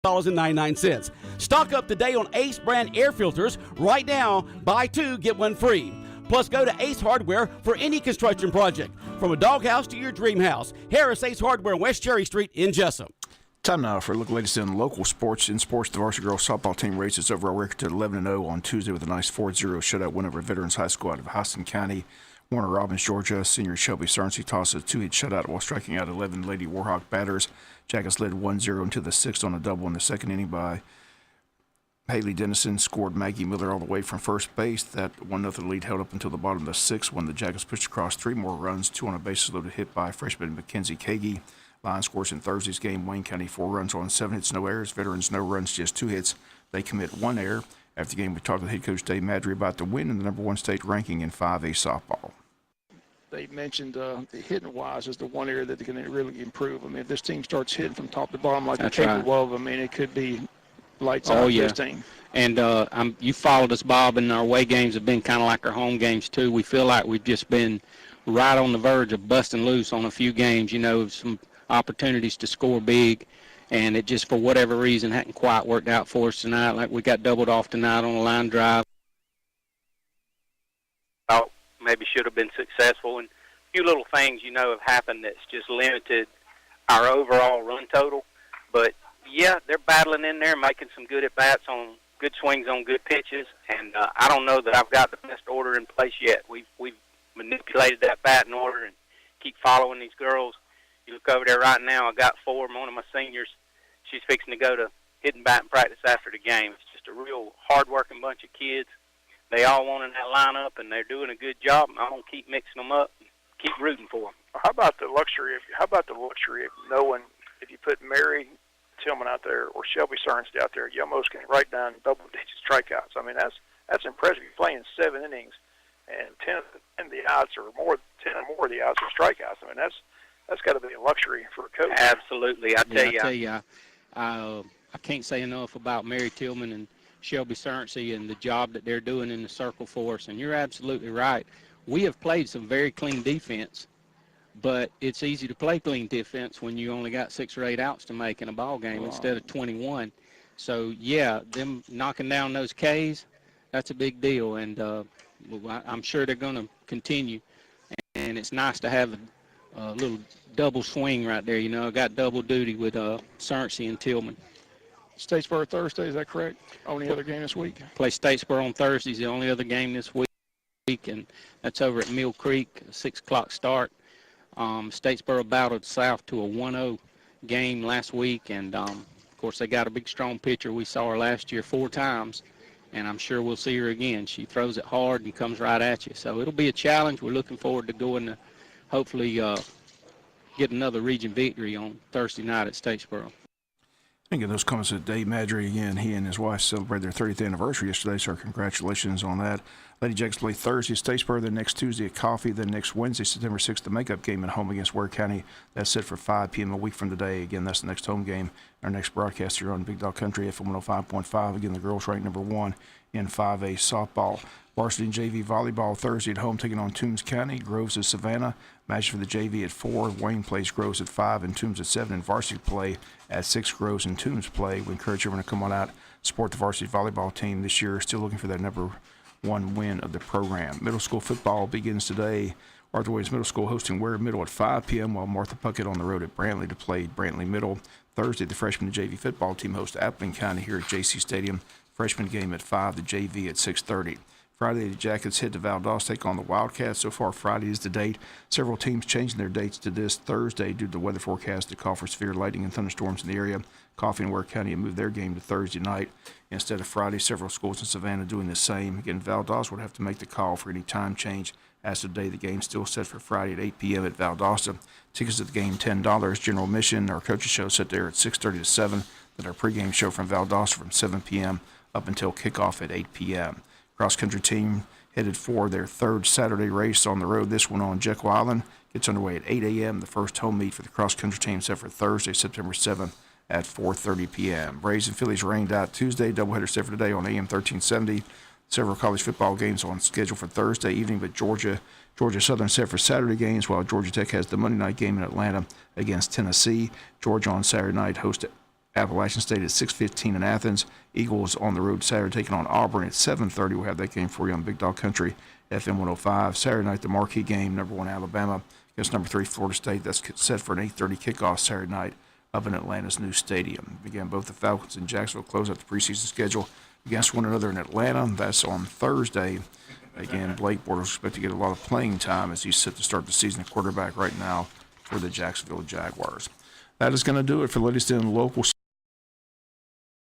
$99. Stock up today on Ace brand air filters. Right now, buy 2, get 1 free. Plus, go to Ace Hardware for any construction project. From a doghouse to your dream house. Harris Ace Hardware, West Cherry Street in Jesup. Time now for a look latest in local sports. In sports, the varsity girls softball team raised its overall record to 11-0 on Tuesday with a nice 4-0 shutout win over Veterans High School out of Houston County. Warner Robins, Georgia. Senior Shelby Sarnsey tossed a 2-hit shutout while striking out 11 Lady Warhawk batters. Jackets led 1-0 into the 6th on a double in the second inning by Haley Dennison. Scored Maggie Miller all the way from first base. That 1-0 lead held up until the bottom of the 6th when the Jackets pushed across 3 more runs, 2 on a bases loaded hit by freshman Mackenzie Kagi. Line scores in Thursday's game, Wayne County 4 runs on 7 hits, no errors. Veterans no runs, just 2 hits. They commit 1 error. After the game, we talked with head coach Dave Madry about the win and the number 1 state ranking in 5A softball. They mentioned the hitting-wise is the one area that they can really improve. I mean, if this team starts hitting from top to bottom like they're capable of, I mean, it could be lights out this team. And you followed us, Bob, and our away games have been kind of like our home games, too. We feel like we've just been right on the verge of busting loose on a few games, some opportunities to score big, and it just, for whatever reason, hadn't quite worked out for us tonight. Like we got doubled off tonight on a line drive. Maybe should have been successful, and a few little things, have happened that's just limited our overall run total. But, yeah, they're battling in there, making some good at-bats on good swings on good pitches, and I don't know that I've got the best order in place yet. We've manipulated that batting order and keep following these girls. You look over there right now, I got 4. One of my seniors, she's fixing to go to hitting batting practice after the game. It's just a real hard-working bunch of kids. They all want in that lineup, and they're doing a good job. I'm going to keep mixing them up and keep rooting for them. How about the luxury of knowing if you put Mary Tillman out there or Shelby Sarnsey out there, you almost can write down double-digit strikeouts. I mean, that's impressive. You're playing 7 innings, and 10 of the outs or more, 10 or more of the outs are strikeouts. I mean, that's got to be a luxury for a coach. Absolutely. I tell you, I can't say enough about Mary Tillman and Shelby Sarnsey and the job that they're doing in the circle for us. And you're absolutely right. We have played some very clean defense, but it's easy to play clean defense when you only got 6 or 8 outs to make in a ball game instead of 21. So, yeah, them knocking down those Ks, that's a big deal. And I'm sure they're going to continue. And it's nice to have a little double swing right there. I got double duty with Sarnsey and Tillman. Statesboro Thursday, is that correct? Only other game this week? Play Statesboro on Thursday is the only other game this week, and that's over at Mill Creek, 6 o'clock start. Statesboro battled south to a 1-0 game last week, and, of course, they got a big, strong pitcher. We saw her last year 4 times, and I'm sure we'll see her again. She throws it hard and comes right at you. So it'll be a challenge. We're looking forward to going to hopefully get another region victory on Thursday night at Statesboro. Again, those comments of Dave Madry. Again, he and his wife celebrated their 30th anniversary yesterday, so congratulations on that. Lady Jacks play Thursday at Statesboro, then next Tuesday at Coffee, then next Wednesday, September 6th, the makeup game at home against Ware County. That's set for 5 p.m. a week from today. Again, that's the next home game. Our next broadcast here on Big Dog Country, FM 105.5. Again, the girls ranked number 1 in 5A softball. Varsity and JV volleyball Thursday at home taking on Toombs County. Groves is Savannah. Match for the JV at 4. Wayne plays Groves at 5 and Toombs at 7. And varsity play at 6. Groves and Toombs play. We encourage everyone to come on out, support the varsity volleyball team this year. Still looking for that number 1 win of the program. Middle school football begins today. Arthur Williams Middle School hosting Ware Middle at 5 p.m. while Martha Puckett on the road at Brantley to play Brantley Middle. Thursday, the freshman and JV football team hosts Appling County here at JC Stadium. Freshman game at 5, the JV at 6:30. Friday, the Jackets head to Valdosta, take on the Wildcats. So far, Friday is the date. Several teams changing their dates to this Thursday due to the weather forecast to call for severe lightning and thunderstorms in the area. Coffee and Ware County have moved their game to Thursday night instead of Friday. Several schools in Savannah doing the same. Again, Valdosta would have to make the call for any time change. As of today, the game's still set for Friday at 8 p.m. at Valdosta. Tickets at the game, $10. General admission. Our coaches show set there at 6:30 to 7. Then our pregame show from Valdosta from 7 p.m. up until kickoff at 8 p.m. Cross-country team headed for their 3rd Saturday race on the road. This one on Jekyll Island gets underway at 8 a.m. The first home meet for the cross-country team set for Thursday, September 7th at 4:30 p.m. Braves and Phillies rained out Tuesday. Doubleheader set for today on AM 1370. Several college football games on schedule for Thursday evening, but Georgia Southern set for Saturday games, while Georgia Tech has the Monday night game in Atlanta against Tennessee. Georgia on Saturday night hosts Appalachian State at 6:15 in Athens. Eagles on the road Saturday taking on Auburn at 7:30. We'll have that game for you on Big Dog Country, FM 105. Saturday night, the marquee game, number 1 Alabama against number 3 Florida State. That's set for an 8:30 kickoff Saturday night up in Atlanta's new stadium. Again, both the Falcons and Jacksonville close out the preseason schedule against one another in Atlanta. That's on Thursday. Again, Blake Bortles expect to get a lot of playing time as he's set to start the season at quarterback right now for the Jacksonville Jaguars. That is going to do it for the latest in local